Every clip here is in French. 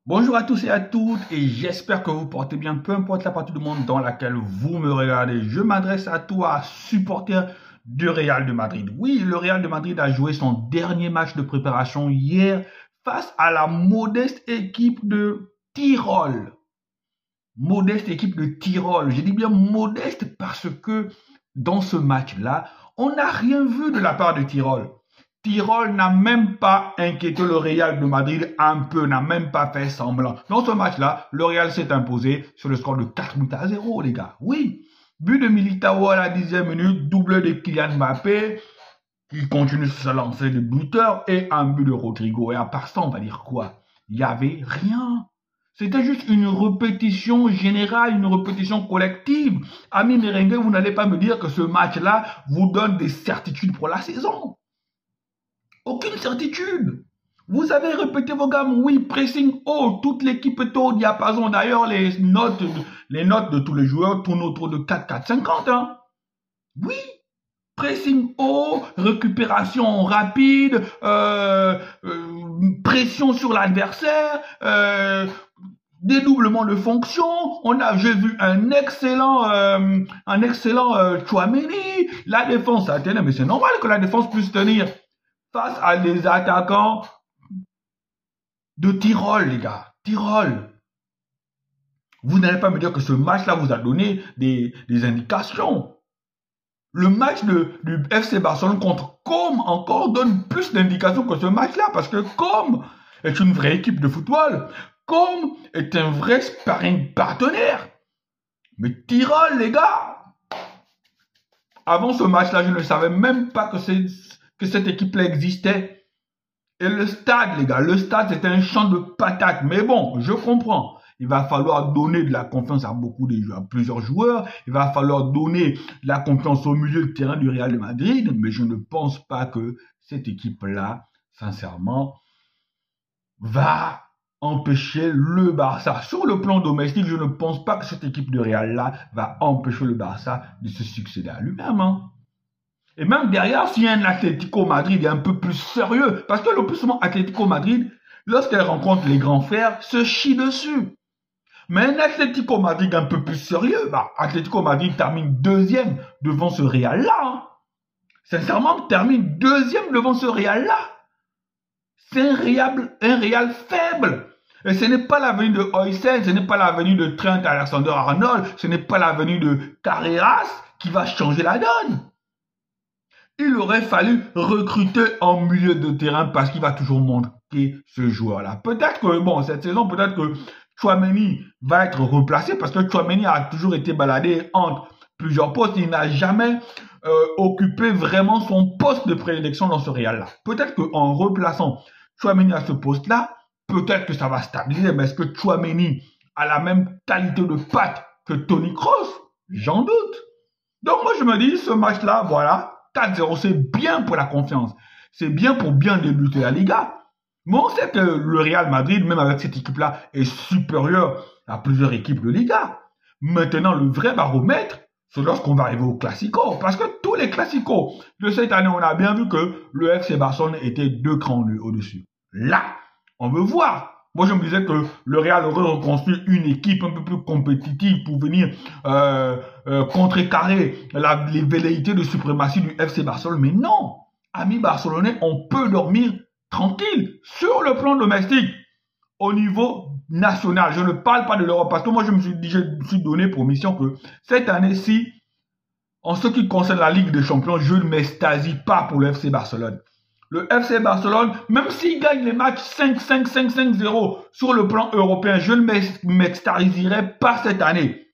Bonjour à tous et à toutes et j'espère que vous portez bien, peu importe la partie du monde dans laquelle vous me regardez. Je m'adresse à toi, supporter du Real de Madrid. Oui, le Real de Madrid a joué son dernier match de préparation hier face à la modeste équipe de Tyrol. Modeste équipe de Tyrol. Je dis bien modeste parce que dans ce match-là, on n'a rien vu de la part de Tyrol. Tyrol n'a même pas inquiété le Real de Madrid un peu, n'a même pas fait semblant. Dans ce match-là, le Real s'est imposé sur le score de 4-0, les gars. Oui, but de Militao à la 10e minute, double de Kylian Mbappé, qui continue de se lancer de buteur, et un but de Rodrigo. Et à part ça, on va dire quoi? Il n'y avait rien. C'était juste une répétition générale, une répétition collective. Ami Merengue, vous n'allez pas me dire que ce match-là vous donne des certitudes pour la saison. Aucune certitude. Vous avez répété vos gammes, oui, pressing haut, toute l'équipe est au diapason. D'ailleurs, les notes de tous les joueurs tournent autour de 4-4-50. Hein. Oui, pressing haut, récupération rapide, pression sur l'adversaire, dédoublement de fonction. J'ai vu un excellent Tchouaméni. La défense a tenu, mais c'est normal que la défense puisse tenir face à des attaquants de Tyrol, les gars. Tyrol. Vous n'allez pas me dire que ce match-là vous a donné des indications. Le match du FC Barcelone contre Com encore donne plus d'indications que ce match-là parce que Com est une vraie équipe de football. Com est un vrai sparring partenaire. Mais Tyrol, les gars, avant ce match-là, je ne savais même pas que cette équipe-là existait. Et le stade, les gars, le stade, c'était un champ de patates. Mais bon, je comprends. Il va falloir donner de la confiance à plusieurs joueurs. Il va falloir donner de la confiance au milieu de terrain du Real de Madrid. Mais je ne pense pas que cette équipe-là, sincèrement, va empêcher le Barça. Sur le plan domestique, je ne pense pas que cette équipe de Real-là va empêcher le Barça de se succéder à lui-même. Hein. Et même derrière, s'il y a un Atlético Madrid un peu plus sérieux, parce que le plus souvent, Atlético Madrid, lorsqu'elle rencontre les grands frères, se chie dessus. Mais un Atlético Madrid un peu plus sérieux, Atlético Madrid termine deuxième devant ce Real-là. Hein. Sincèrement, termine deuxième devant ce Real-là. C'est un Real faible. Et ce n'est pas la venue de Oysen, ce n'est pas la venue de Trent Alexander-Arnold, ce n'est pas la venue de Carreras qui va changer la donne. Il aurait fallu recruter en milieu de terrain parce qu'il va toujours manquer ce joueur-là. Peut-être que, bon, cette saison, peut-être que Tchouaméni va être replacé parce que Tchouaméni a toujours été baladé entre plusieurs postes. Il n'a jamais occupé vraiment son poste de prédilection dans ce Real-là. Peut-être qu'en replaçant Tchouaméni à ce poste-là, peut-être que ça va stabiliser. Mais est-ce que Tchouaméni a la même qualité de patte que Toni Kroos? J'en doute. Donc moi, je me dis, ce match-là, voilà, 4-0, c'est bien pour la confiance. C'est bien pour bien débuter la Liga. Mais on sait que le Real Madrid, même avec cette équipe-là, est supérieur à plusieurs équipes de Liga. Maintenant, le vrai baromètre, c'est lorsqu'on va arriver au Classico. Parce que tous les Classicos de cette année, on a bien vu que le FC Barcelone était 2 crans au-dessus. Là, on veut voir. Moi, je me disais que le Real aurait reconstruit une équipe un peu plus compétitive pour venir contrecarrer les velléités de suprématie du FC Barcelone. Mais non, amis barcelonais, on peut dormir tranquille sur le plan domestique. Au niveau national, je ne parle pas de l'Europe parce que moi, je me suis donné pour mission que cette année-ci, en ce qui concerne la Ligue des Champions, je ne m'extasie pas pour le FC Barcelone. Le FC Barcelone, même s'il gagne les matchs 5-5, 5-5-0 sur le plan européen, je ne m'extasierai pas cette année.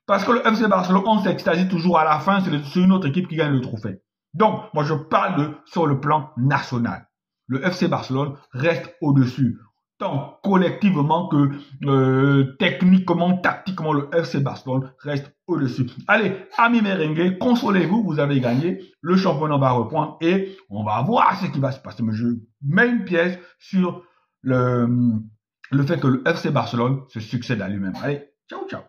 Parce que le FC Barcelone, on s'extasie toujours à la fin, c'est une autre équipe qui gagne le trophée. Donc, moi je parle sur le plan national. Le FC Barcelone reste au-dessus. Tant collectivement que techniquement, tactiquement, le FC Barcelone reste au-dessus. Allez, amis merengue, consolez-vous, vous avez gagné. Le championnat va reprendre et on va voir ce qui va se passer. Mais je mets une pièce sur le fait que le FC Barcelone se succède à lui-même. Allez, ciao, ciao.